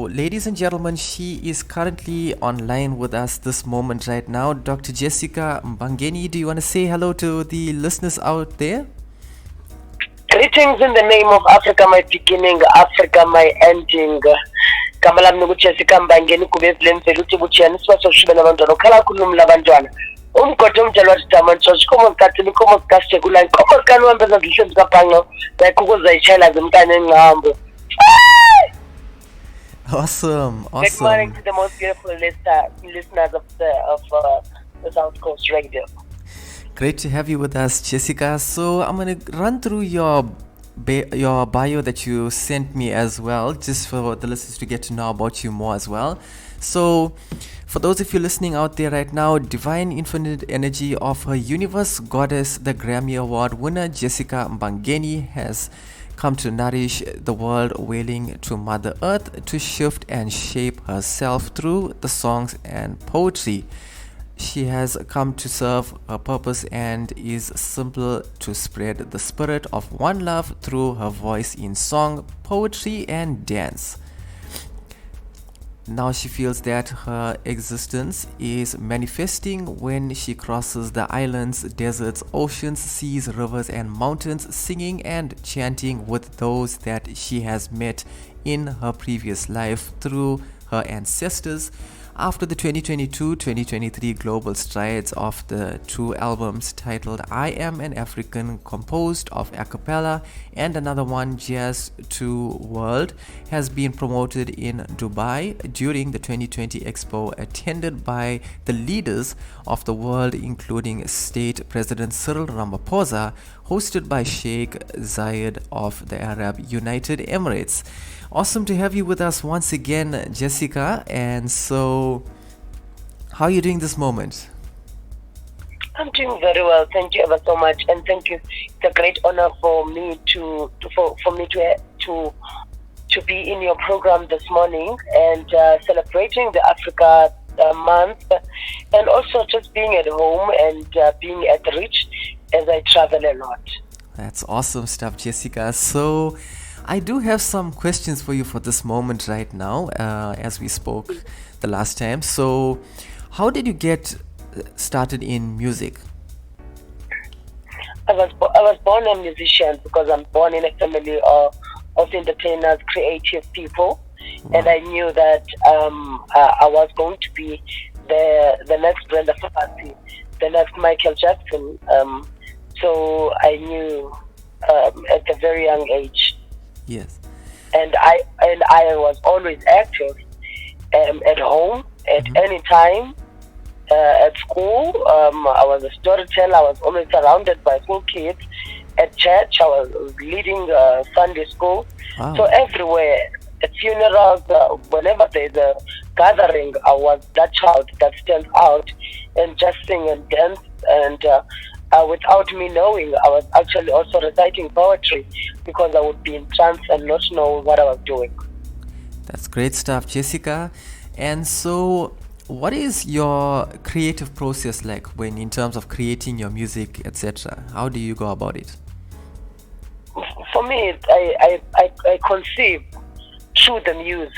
ladies and gentlemen, she is currently online with us this moment right now. Dr. Jessica Mbangeni, do you want to say hello to the listeners out there? Greetings in the name of Africa, my beginning, Africa, my ending. Kamala mnugu Jessica Mbangeni kubezile mfeluti buchiani swaso shibe na bandwano kala kulumla bandwana. Umkoto mjalwa titamancho shikomo skatili komo skaste kulani komo skanu wambeza zishe mkapango na kuko za ishaila zimkane ngambo. Awesome. Good morning to the most beautiful listeners of the South Coast Radio. Great to have you with us, Jessica. So I'm going to run through your bio that you sent me as well, just for the listeners to get to know about you more as well. So for those of you listening out there right now, divine infinite energy of her universe goddess, the Grammy Award winner Jessica Mbangeni has come to nourish the world, wailing to Mother Earth to shift and shape herself through the songs and poetry. She has come to serve her purpose and is simple to spread the spirit of one love through her voice in song, poetry, and dance. Now she feels that her existence is manifesting when she crosses the islands, deserts, oceans, seas, rivers, and mountains, singing and chanting with those that she has met in her previous life through her ancestors. After the 2022-2023 global strides of the two albums titled I Am an African, composed of a cappella, and another one, Jazz to World, has been promoted in Dubai during the 2020 Expo, attended by the leaders of the world, including State President Cyril Ramaphosa, hosted by Sheikh Zayed of the Arab United Emirates. Awesome to have you with us once again, Jessica. And so, how are you doing this moment? I'm doing very well. Thank you ever so much, and thank you. It's a great honor for me to be in your program this morning and celebrating the Africa month, and also just being at home and being at the reach as I travel a lot. That's awesome stuff, Jessica. So I do have some questions for you for this moment right now, as we spoke the last time. So how did you get started in music? I was born a musician because I'm born in a family of entertainers, creative people. Wow. And I knew that I was going to be the next Brenda Fassie, the next Michael Jackson. So I knew at a very young age. Yes. And I was always active at home, at any time, at school. I was a storyteller. I was always surrounded by school kids. At church, I was leading Sunday school. Wow. So everywhere, at funerals, whenever there's a gathering, I was that child that stands out and just sing and dance. And without me knowing, I was actually also reciting poetry because I would be in trance and not know what I was doing. That's great stuff, Jessica. And so, what is your creative process like when, in terms of creating your music, etc.? How do you go about it? For me, I conceive through the muse.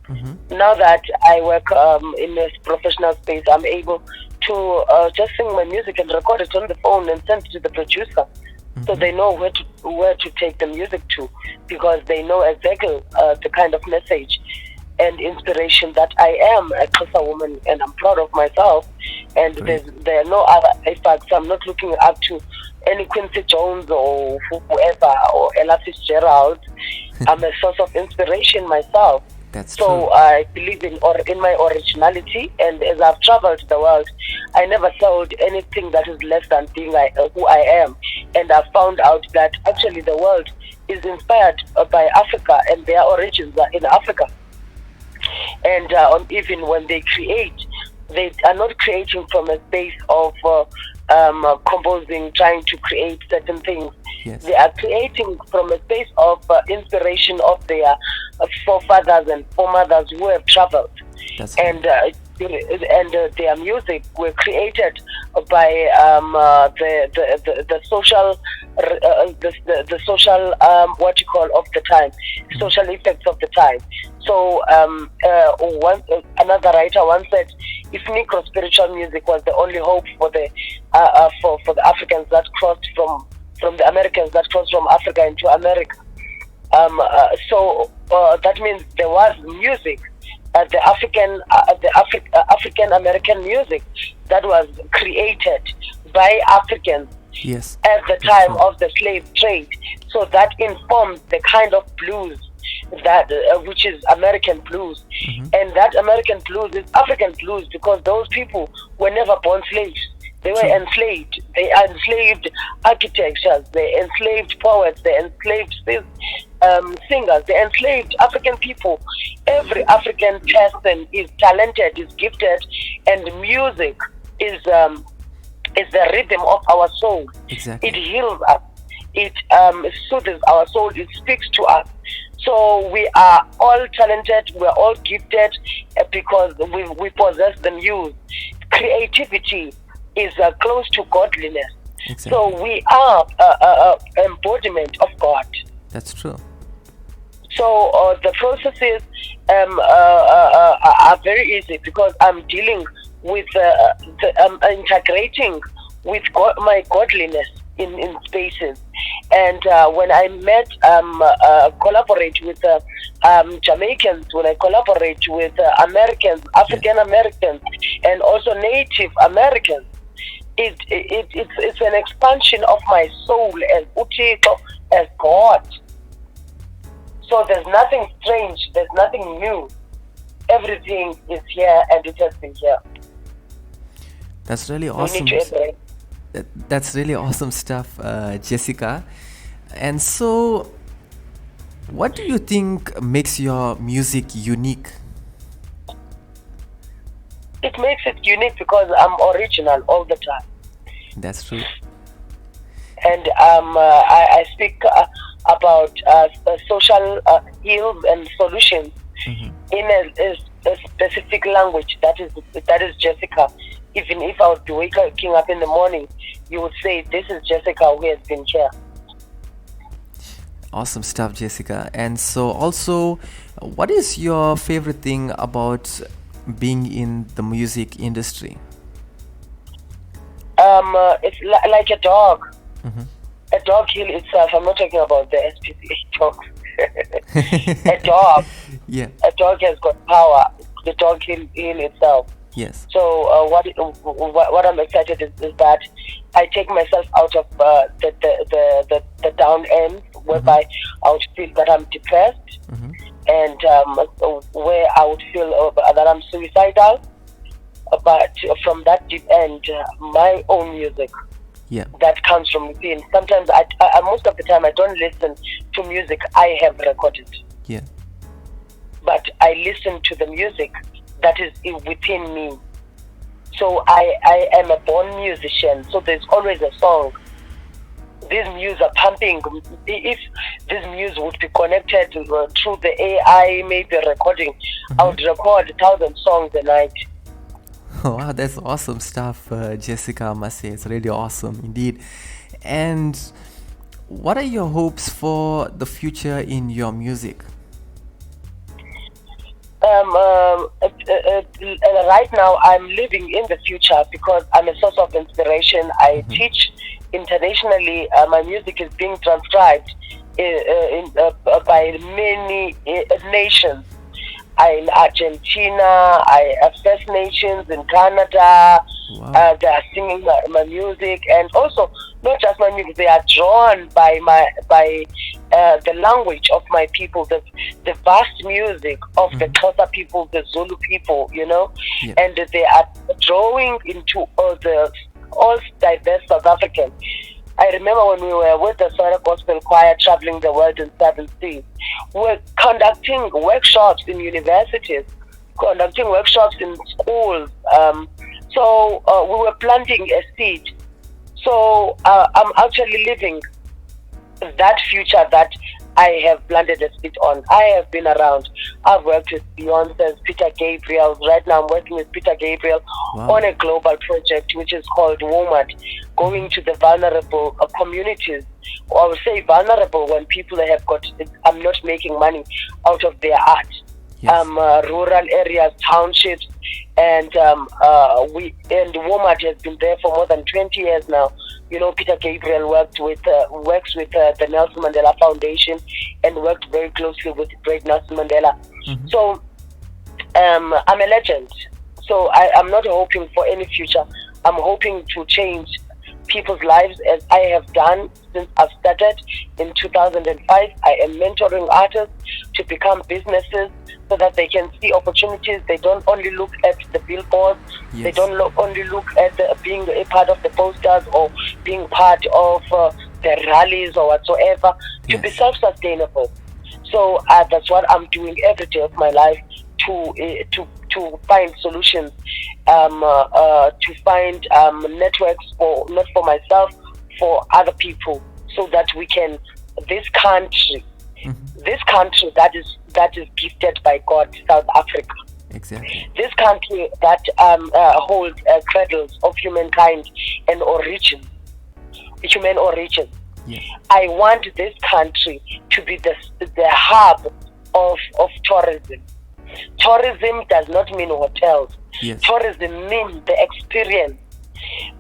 Mm-hmm. Now that I work in a professional space, I'm able to just sing my music and record it on the phone and send it to the producer. Mm-hmm. So they know where to take the music to, because they know exactly the kind of message and inspiration that I am a Xhosa woman, and I'm proud of myself. And there are no other effects. I'm not looking up to any Quincy Jones or whoever or Ella Fitzgerald. I'm a source of inspiration myself. That's so true. I believe in my originality, and as I've traveled the world, I never thought anything that is less than being who I am. And I found out that actually the world is inspired by Africa, and their origins are in Africa. And even when they create, they are not creating from a space of composing, trying to create certain things. Yes. They are creating from a space of inspiration of their forefathers and foremothers who have traveled. And their music were created by the social what you call of the time, social effects of the time. So another writer once said, if Negro spiritual music was the only hope for the for the Africans that crossed from the Americans that crossed from Africa into America, that means there was music, African American music that was created by Africans Yes. at the That's time true. of the slave trade. So that informed the kind of blues that which is American blues, and that American blues is African blues because those people were never born slaves. They were True. enslaved. They enslaved architectures. They enslaved poets. They enslaved singers. They enslaved African people. Every African person is talented, is gifted, and music is the rhythm of our soul. It Exactly. heals us. It soothes our soul. It speaks to us. So we are all talented. We are all gifted because we possess the muse. Creativity is close to godliness. Exactly. So we are embodiment of God. That's true. So the processes are very easy because I'm dealing with I'm integrating with my godliness in spaces. And when I collaborate with Jamaicans, when I collaborate with Americans, Yeah. African Americans, and also Native Americans, it's an expansion of my soul as Utiko, as God. So there's nothing strange, there's nothing new. Everything is here and it has been here. That's really We need awesome. to embrace. That's really awesome stuff, Jessica. And so, what do you think makes your music unique? It makes it unique because I'm original all the time. That's true. And I speak about social ills and solutions in a specific language that is Jessica. Even if I would be waking up in the morning, you would say, this is Jessica who has been here. Awesome stuff, Jessica. And so, also, what is your favorite thing about being in the music industry? It's like a dog. A dog heal itself. I'm not talking about the SPCA dogs. A dog. Yeah. A dog has got power. The dog heal itself. Yes. So what I'm excited is that I take myself out of the down end, whereby I would feel that I'm depressed, and where I would feel that I'm suicidal. But from that deep end, my own music Yeah. that comes from within. Sometimes I most of the time I don't listen to music I have recorded, Yeah. but I listen to the music that is within me. So I am a born musician, so there's always a song. These muse are pumping. If this muse would be connected through the AI, maybe recording, I would record 1,000 songs a night. Wow, that's awesome stuff, Jessica. I must say, it's really awesome indeed. And what are your hopes for the future in your music? Right now I'm living in the future because I'm a source of inspiration. I teach internationally. My music is being transcribed by many nations. In Argentina, I have First Nations in Canada. Wow. They are singing my music, and also not just my music. They are drawn by the language of my people, the vast music of the Xhosa people, the Zulu people, Yeah. and they are drawing into all diverse South Africans. I remember when we were with the Soda Gospel Choir traveling the world in 7 seas, we were conducting workshops in universities, conducting workshops in schools. So we were planting a seed. So I'm actually living that future that I have planted a seed on. I have been around. I've worked with Beyonce's Peter Gabriel. Right now I'm working with Peter Gabriel Wow. on a global project which is called WOMAD, going to the vulnerable communities. Or I would say vulnerable when people have got, I'm not making money out of their art. Yes. rural areas, townships, and Walmart has been there for more than 20 years now. Peter Gabriel works with the Nelson Mandela Foundation and worked very closely with great Nelson Mandela. Mm-hmm. So I'm a legend. So I'm not hoping for any future. I'm hoping to change people's lives as I have done since I've started in 2005. I am mentoring artists to become businesses so that they can see opportunities. They don't only look at the billboards. Yes. They don't only look at being a part of the posters or being part of the rallies or whatsoever. To Yes. be self-sustainable. So that's what I'm doing every day of my life to find solutions, to find networks not for myself, for other people, so that we can this country that is gifted by God, South Africa. Exactly. This country that holds cradles of humankind and human origin. Yes. I want this country to be the hub of tourism. Tourism does not mean hotels. Yes. Tourism means the experience.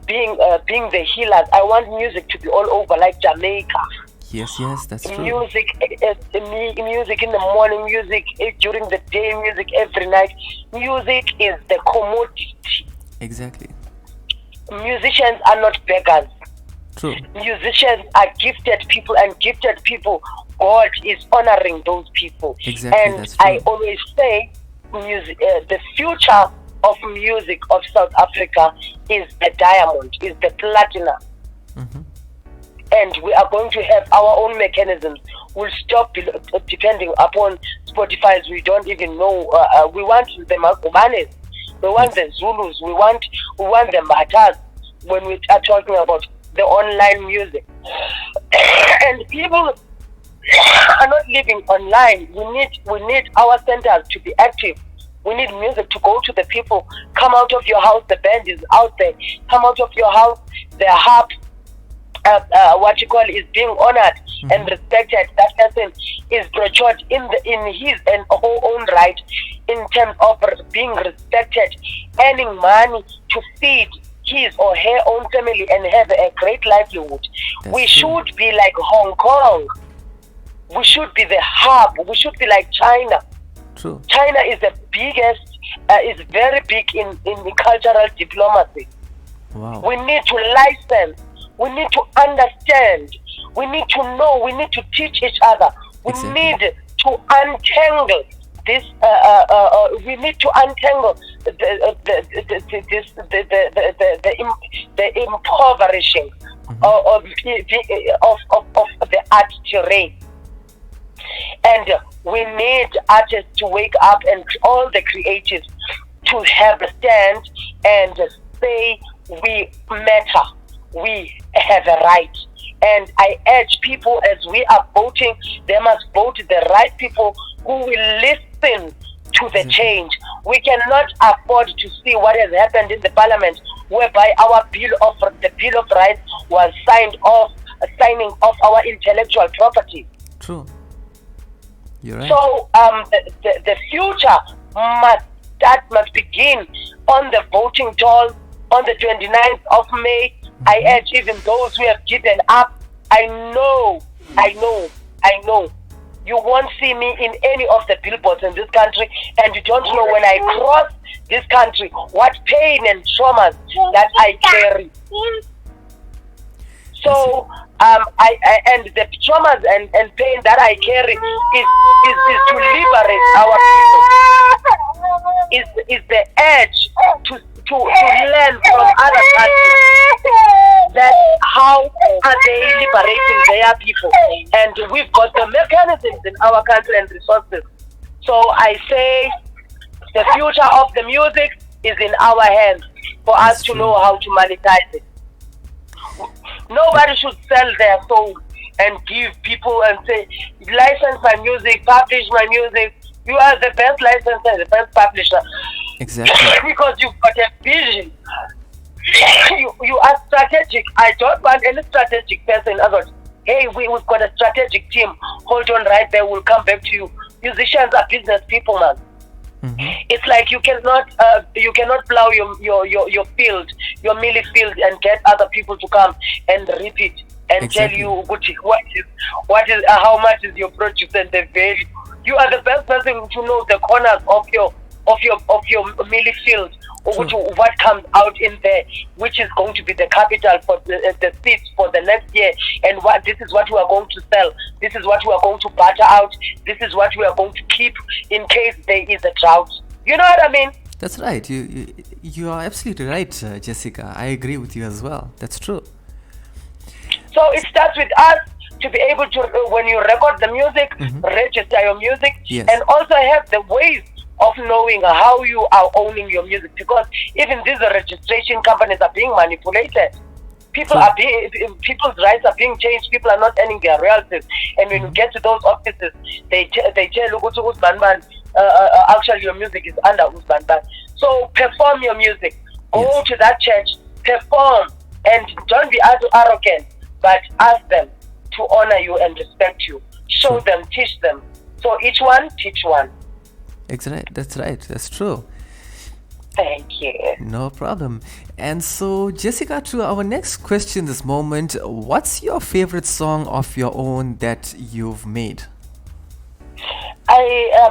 Being the healers. I want music to be all over, like Jamaica. Yes, that's true. Music in the morning, music during the day, music every night. Music is the commodity. Exactly. Musicians are not beggars. True. Musicians are gifted people, and gifted people, God is honoring those people. Exactly, and that's true. I always say, the future of music of South Africa is the diamond, is the platinum. Mm-hmm. And we are going to have our own mechanisms. We'll stop depending upon Spotify's. We don't even know. We want the Magumanes, we want the Zulus, we want the Matas when we are talking about the online music. And people are not living online. We need our centers to be active. We need music to go to the people. Come out of your house, the band is out there. Come out of your house, the harp, is being honored and respected. That person is brochured in his and her own right, in terms of being respected, earning money to feed his or her own family and have a great livelihood. We should be like Hong Kong. We should be the hub. We should be like China. True. China is the biggest, is very big in cultural diplomacy. Wow. We need to license. We need to understand. We need to know. We need to teach each other. We need to untangle this. We need to untangle the impoverishing of the art terrain. And we need artists to wake up, and all the creatives to have a stand and say, we matter, we have a right. And I urge people, as we are voting, they must vote the right people who will listen to the change. We cannot afford to see what has happened in the parliament, whereby our Bill of Rights was signing off our intellectual property. True. You're right. So the future must begin on the voting toll on the 29th of May. I urge even those who have given up. I know. You won't see me in any of the billboards in this country, and you don't know when I cross this country what pain and traumas that I carry. So I and the traumas and pain that I carry is to liberate our people. Is the edge to learn from other countries that how are they liberating their people, and we've got the mechanisms in our country and resources. So I say the future of the music is in our hands for us to know how to monetize it. Nobody should sell their soul and give people and say, license my music, publish my music. You are the best licensor, the best publisher. Exactly. Because you've got a vision. You are strategic. I don't want any strategic person. I thought, hey, we've got a strategic team. Hold on right there. We'll come back to you. Musicians are business people, man. It's like you cannot plow your field, your milli field, and get other people to come and repeat and tell Exactly. you what is how much is your produce and the value. You are the best person to know the corners of your milli field, or True. what comes out in there, which is going to be the capital for the seeds for the next year, and what this is what we are going to sell. This is what we are going to barter out. This is what we are going to keep in case there is a drought. You know what I mean? That's right. You are absolutely right, Jessica. I agree with you as well. That's true. So it starts with us to be able to, when you record the music, register your music, Yes. and also have the ways of knowing how you are owning your music. Because even these registration companies are being manipulated. True. People's rights are being changed. People are not earning their royalties. And when you get to those offices, they tell you, actually your music is under Uzbanban. So perform your music. Go Yes. to that church, perform, and don't be arrogant, but ask them to honor you and respect you. Show True. them, teach them. So each one, teach one. Exactly. That's right. That's true. Thank you. No problem. And so, Jessica, to our next question this moment, what's your favorite song of your own that you've made?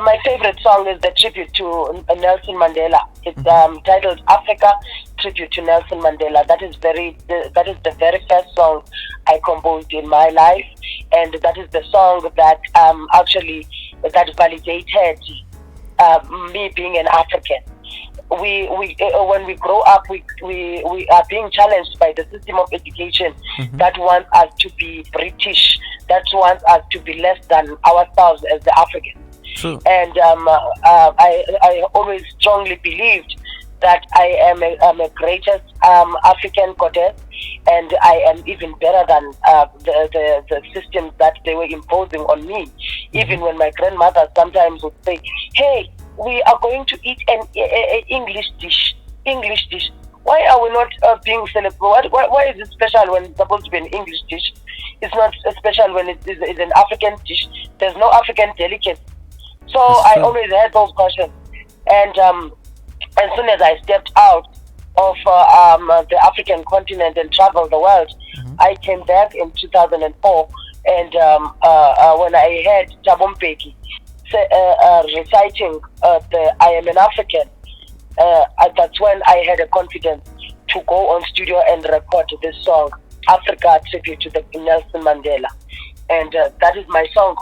My favorite song is the tribute to Nelson Mandela. It's titled Africa, Tribute to Nelson Mandela. That is the very first song I composed in my life, and that is the song that actually that validated me being an African. We when we grow up, we are being challenged by the system of education that wants us to be British, that wants us to be less than ourselves as the Africans. True. And I always strongly believed that I am a greatest African goddess, and I am even better than the systems that they were imposing on me. Even when my grandmother sometimes would say, "Hey, we are going to eat an English dish. English dish. Why are we not being celebrated? Why is it special when it's supposed to be an English dish? It's not special when it is an African dish. There's no African delicacy." So That's I true. always had those questions. And as soon as I stepped out of the African continent and traveled the world, I came back in 2004. And when I heard Thabo Mbeki reciting the I Am an African, that's when I had a confidence to go on studio and record this song, Africa, Tribute to the Nelson Mandela. And that is my song.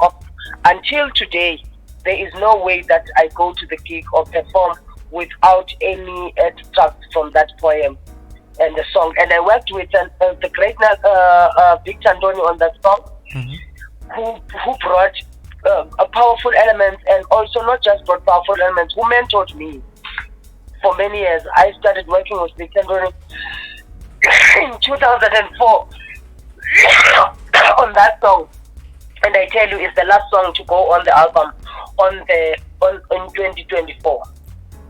Until today, there is no way that I go to the gig or perform without any extract from that poem and the song. And I worked with the great Victor Ndoni on that song, who brought powerful elements, and also not just brought powerful elements, who mentored me for many years. I started working with Victor Ndoni in 2004 on that song. And I tell you, it's the last song to go on the album in 2024.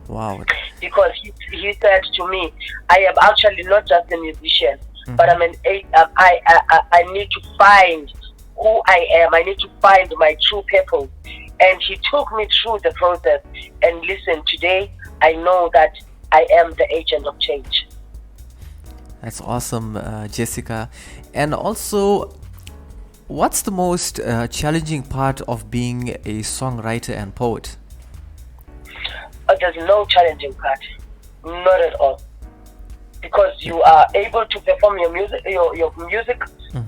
Wow. Because he said to me, I am actually not just a musician, but I need to find who I am. I need to find my true purpose. And he took me through the process. And listen, today I know that I am the agent of change. That's awesome, Jessica. And also, what's the most challenging part of being a songwriter and poet? There's no challenging part, not at all, because you are able to perform your music,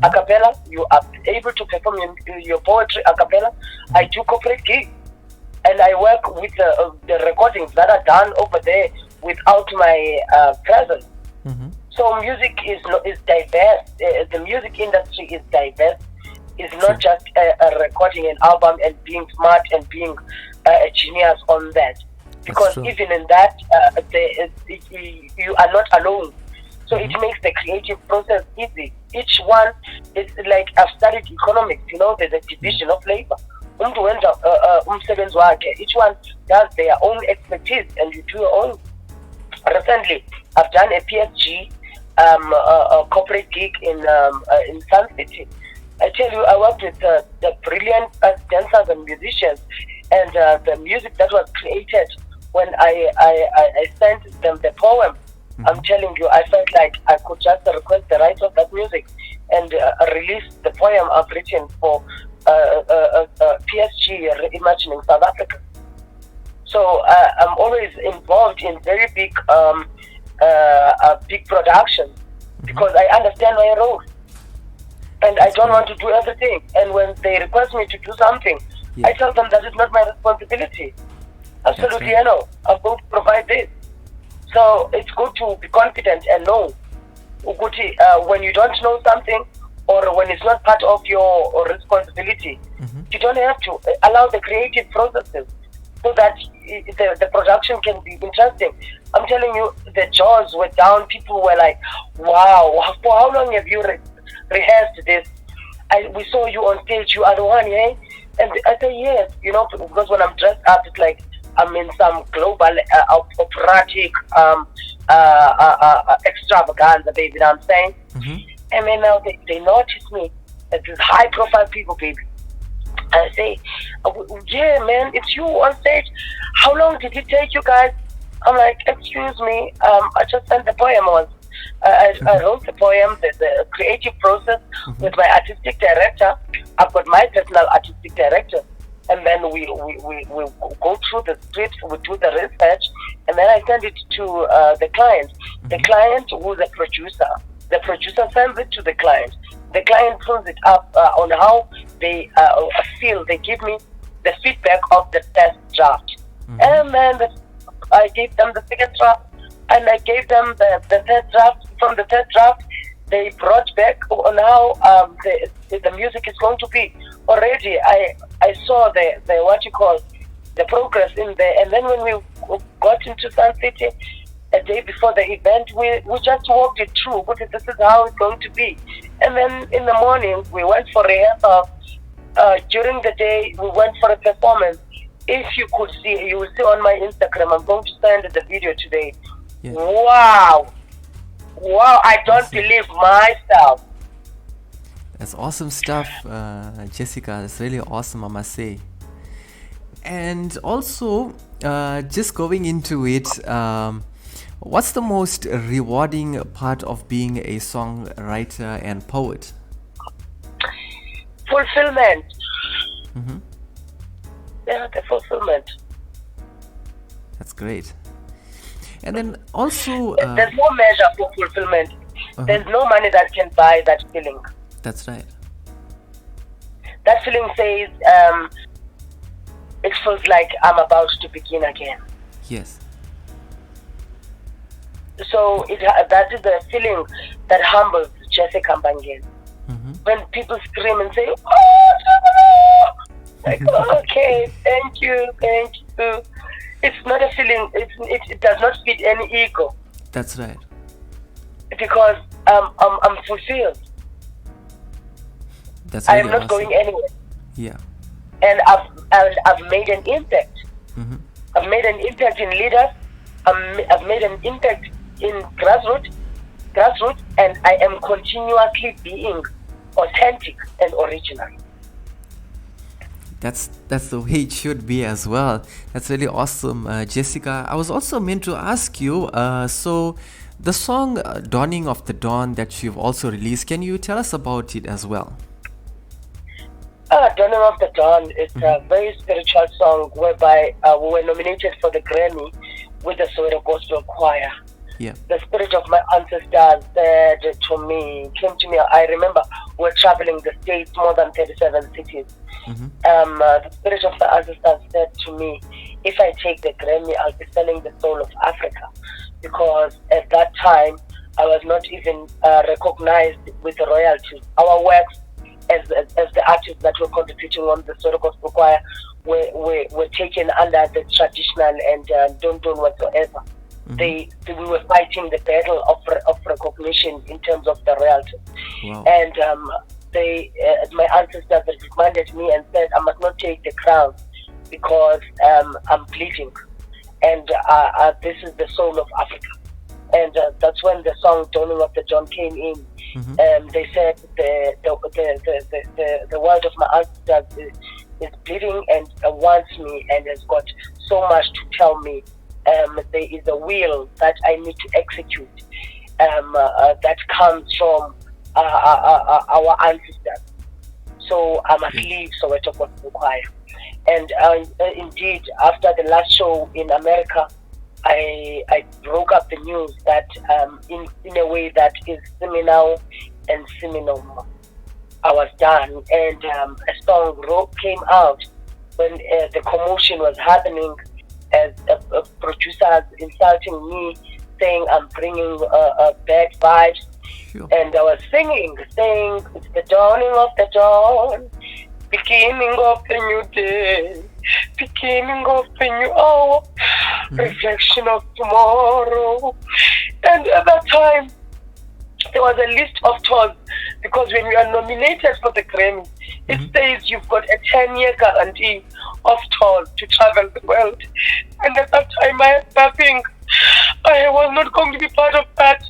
a cappella. You are able to perform your poetry a cappella. I do corporate gigs, and I work with the recordings that are done over there without my presence. So music is diverse. The music industry is diverse. It's not just recording an album and being smart and being a genius on that. Because even in that, you are not alone. So it makes the creative process easy. Each one is like, I've studied economics, there's a division of labor. Each one does their own expertise, and you do your own. Recently, I've done a PSG, a corporate gig in Sun City. I tell you, I worked with the brilliant dancers and musicians, and the music that was created when I sent them the poem, I'm telling you, I felt like I could just request the rights of that music and release the poem I've written for PSG Reimagining South Africa. So I'm always involved in very big productions because I understand my role. And I don't want to do everything. And when they request me to do something, I tell them that is not my responsibility. Absolutely, I know. I'm going to provide this. So it's good to be confident and know. When you don't know something or when it's not part of your responsibility, you don't have to allow the creative processes so that the production can be interesting. I'm telling you, the jaws were down. People were like, wow, for how long have you rehearsed this? We saw you on stage, you are the one, yeah? And I say, yes, because when I'm dressed up, it's like I'm in some global operatic extravaganza, baby, you know what I'm saying? And then now they notice me as these high-profile people, baby. I say, yeah, man, it's you on stage. How long did it take you guys? I'm like, excuse me, I just sent the poem once. I wrote the poem, the creative process with my artistic director. I've got my personal artistic director. And then we go through the script, we do the research, and then I send it to the client. The client who's a producer. The producer sends it to the client. The client pulls it up on how they feel. They give me the feedback of the first draft. And then I gave them the second draft, and I gave them the third draft. From the third draft, they brought back on how the music is going to be. Already, I saw the progress in there. And then when we got into Sun City, a day before the event, we just walked it through. But this is how it's going to be. And then in the morning, we went for rehearsal. During the day, we went for a performance. If you could see, you will see on my Instagram. I'm going to send the video today. Yeah. Wow, I don't believe myself. That's awesome stuff, Jessica. That's really awesome, I must say. And also, just going into it, what's the most rewarding part of being a songwriter and poet? Fulfillment. Yeah, the fulfillment. That's great. And then also... there's no measure for fulfillment. There's no money that can buy that feeling. That's right. That feeling says, it feels like I'm about to begin again. Yes. So that is the feeling that humbles Jessica Mbangeni. When people scream and say, oh, like, okay, thank you. It's not a feeling, it does not fit any ego. That's right. Because I'm fulfilled. That's really I am not awesome. going anywhere. Yeah. And I've made an impact. I've made an impact in leaders. I've made an impact in grassroots, and I am continuously being authentic and original. That's the way it should be as well. That's really awesome, Jessica. I was also meant to ask you, so the song Dawning of the Dawn that you've also released, can you tell us about it as well? Dawning of the Dawn is a very spiritual song whereby we were nominated for the Grammy with the Soweto Gospel Choir. Yeah. The spirit of my ancestors came to me. I remember we're traveling the states, more than 37 cities. The spirit of the ancestors said to me, if I take the Grammy, I'll be selling the soul of Africa. Because at that time, I was not even recognized with the royalties. Our works as the artists that were contributing on the Soweto Gospel Choir were taken under the traditional and don't whatsoever. We were fighting the battle of recognition in terms of the royalties. Wow. And my ancestors reminded me and said, I must not take the crown because I'm bleeding. And this is the soul of Africa. And that's when the song Dawning of the Dawn came in. They said the world of my ancestors is bleeding and wants me and has got so much to tell me there is a will that I need to execute that comes from our ancestors. So I must leave Soweto Gospel Choir. And indeed, after the last show in America, I broke up the news that in a way that is seminal and seminal. I was done, and a song came out when the commotion was happening, as producers insulting me, saying I'm bringing bad vibes. Sure. And I was singing, saying it's the dawning of the dawn, beginning of the new day, beginning of the new hour, reflection of tomorrow. And at that time, there was a list of tours, because when you are nominated for the Grammy, it says you've got a 10-year guarantee of tours to travel the world. And at that time, I had nothing. I was not going to be part of that.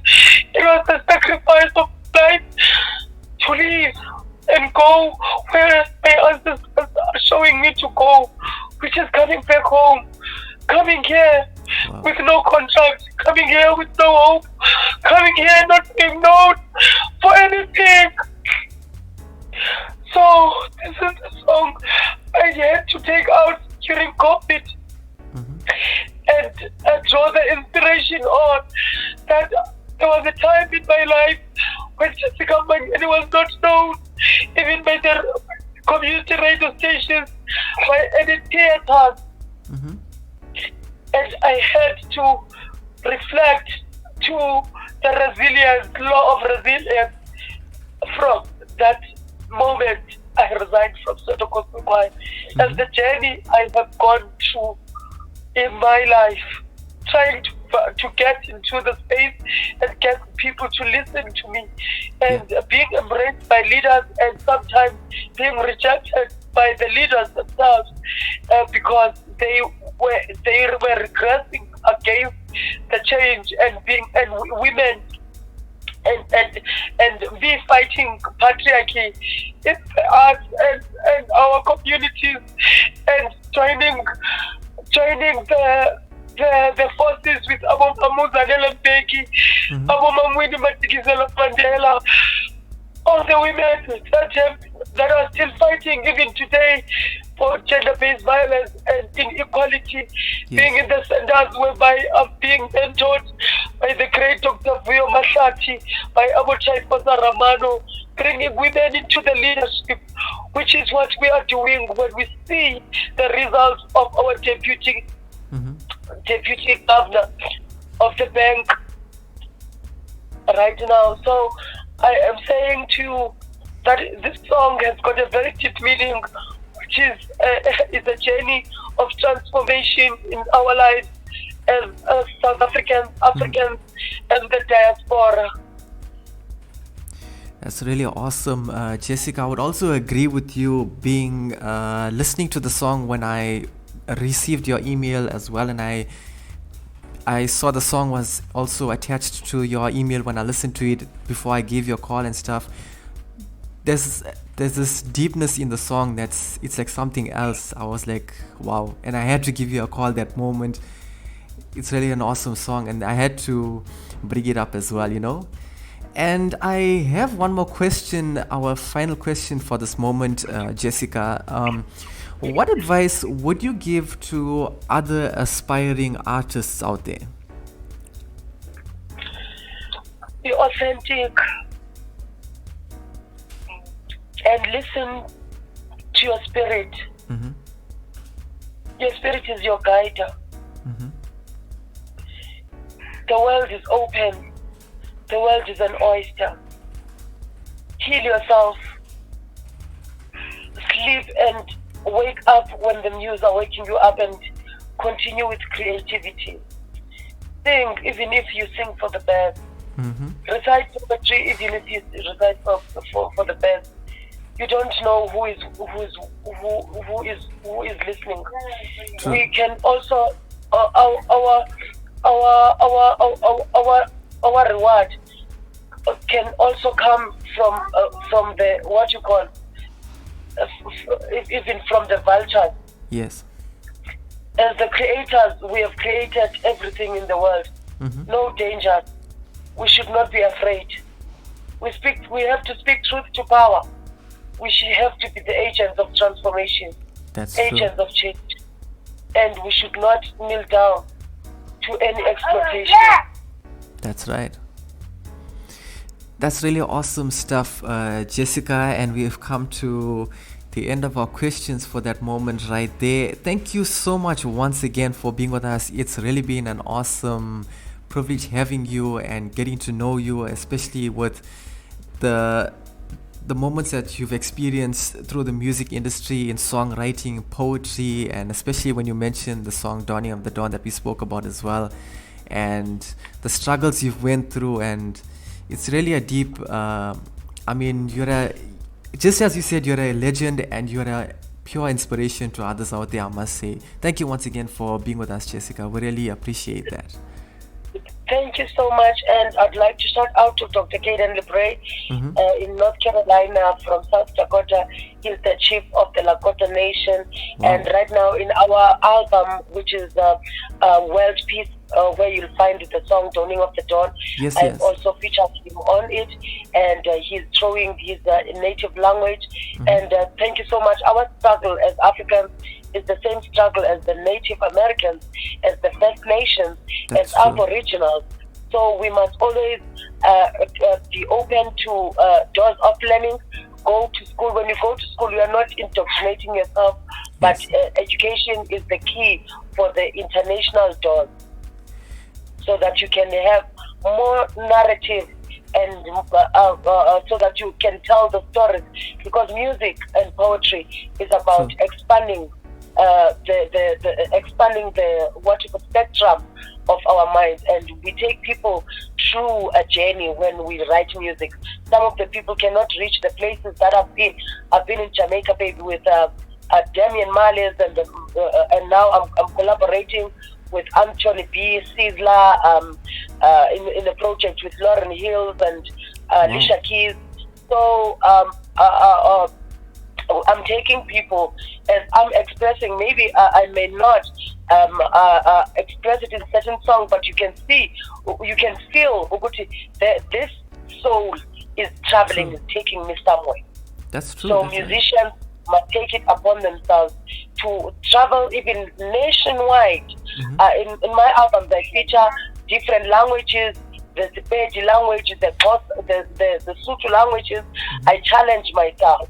It was the sacrifice of life to leave and go where my ancestors are showing me to go, which is coming back home, coming here with no contract, coming here with no hope, coming here not being known for anything. So this is the song I had to take out during COVID and draw the inspiration on that there was a time in my life when Jessica Mbangeni was not known, even by the community radio stations, by any theaters. And I had to reflect to the resilience, law of resilience. From that moment, I resigned from Soweto Gospel Choir. And the journey I have gone through in my life, trying to get into the space and get people to listen to me, and being embraced by leaders, and sometimes being rejected by the leaders themselves, because they were regressing against the change, and women and me fighting patriarchy in the arts and our communities, and joining the forces with Abomamuzanela Mbeki, Abomamwini Matikizela Mandela, all the women that are still fighting even today for gender-based violence and inequality, being in the centers whereby I'm being mentored by the great Dr. Vuyo Mahlati, by Abochai Fosa Ramano, bringing women into the leadership, which is what we are doing when we see the results of our deputy governor of the bank right now. So I am saying to you that this song has got a very deep meaning, which is a journey of transformation in our lives as South Africans, and the diaspora. That's really awesome, Jessica. I would also agree with you, being listening to the song when I received your email as well, and I saw the song was also attached to your email when I listened to it before I gave you a call and stuff. There's this deepness in the song it's like something else. I was like, wow, and I had to give you a call that moment. It's really an awesome song, and I had to bring it up as well, you know. And I have one more question, our final question for this moment, Jessica. What advice would you give to other aspiring artists out there? Be authentic and listen to your spirit. Your spirit is your guide. The world is open. The world is an oyster. Heal yourself. Sleep and wake up when the muse are waking you up, and continue with creativity. Sing even if you sing for the birds. Recite poetry even if you recite for the birds. You don't know who is listening. True. We can also our reward can also come from the what you call even from the vultures. Yes. As the creators, we have created everything in the world. No danger. We should not be afraid. We have to speak truth to power. We should have to be the agents of transformation, agents of change. And we should not kneel down to any exploitation. That's right. That's really awesome stuff, Jessica, and we have come to the end of our questions for that moment right there. Thank you so much once again for being with us. It's really been an awesome privilege having you and getting to know you, especially with the moments that you've experienced through the music industry in songwriting, poetry, and especially when you mentioned the song Dawning of the Dawn that we spoke about as well, and the struggles you've went through. And it's really a deep, just as you said, you're a legend and you're a pure inspiration to others out there, I must say. Thank you once again for being with us, Jessica. We really appreciate that. Thank you so much, and I'd like to shout out to Dr. Caden Libre in North Carolina from South Dakota. He's the chief of the Lakota Nation, and right now in our album, which is World Peace, where you'll find the song Dawning of the Dawn, I've also featured him on it, and he's showing his native language. And thank you so much. Our struggle as Africans is the same struggle as the Native Americans, as the First Nations, as Aboriginals. So we must always be open to doors of learning. Go to school. When you go to school, you are not indoctrinating yourself, but education is the key for the international doors, so that you can have more narrative and so that you can tell the stories. Because music and poetry is about expanding expanding the spectrum of our minds, and we take people through a journey when we write music. Some of the people cannot reach the places that I've been. I've been in Jamaica, baby, with Damian Marley's, and now I'm collaborating with Anthony B. Sizzler in a project with Lauren Hills and Alicia Keys. So I'm taking people as I'm expressing. Maybe I may not express it in certain songs, but you can feel that this soul is traveling, is taking me somewhere. That's true. So musicians must take it upon themselves to travel even nationwide. In my albums, I feature different languages. The Sepedi language, the Sotho languages. I challenge myself.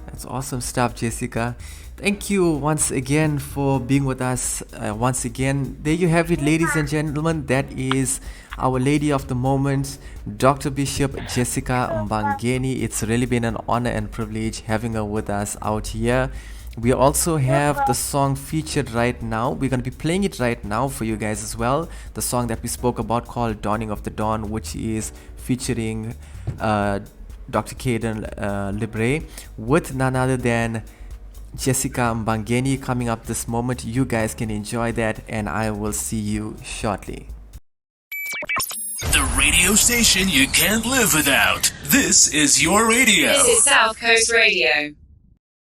That's awesome stuff, Jessica. Thank you once again for being with us. Once again, there you have it, ladies and gentlemen. That is our lady of the moment, Dr. Bishop Jessica Mbangeni. It's really been an honor and privilege having her with us out here. We also have the song featured right now. We're going to be playing it right now for you guys as well. The song that we spoke about called Dawning of the Dawn, which is featuring Dr. Caden Libre with none other than Jessica Mbangeni coming up this moment. You guys can enjoy that, and I will see you shortly. The radio station you can't live without. This is your radio. This is South Coast Radio.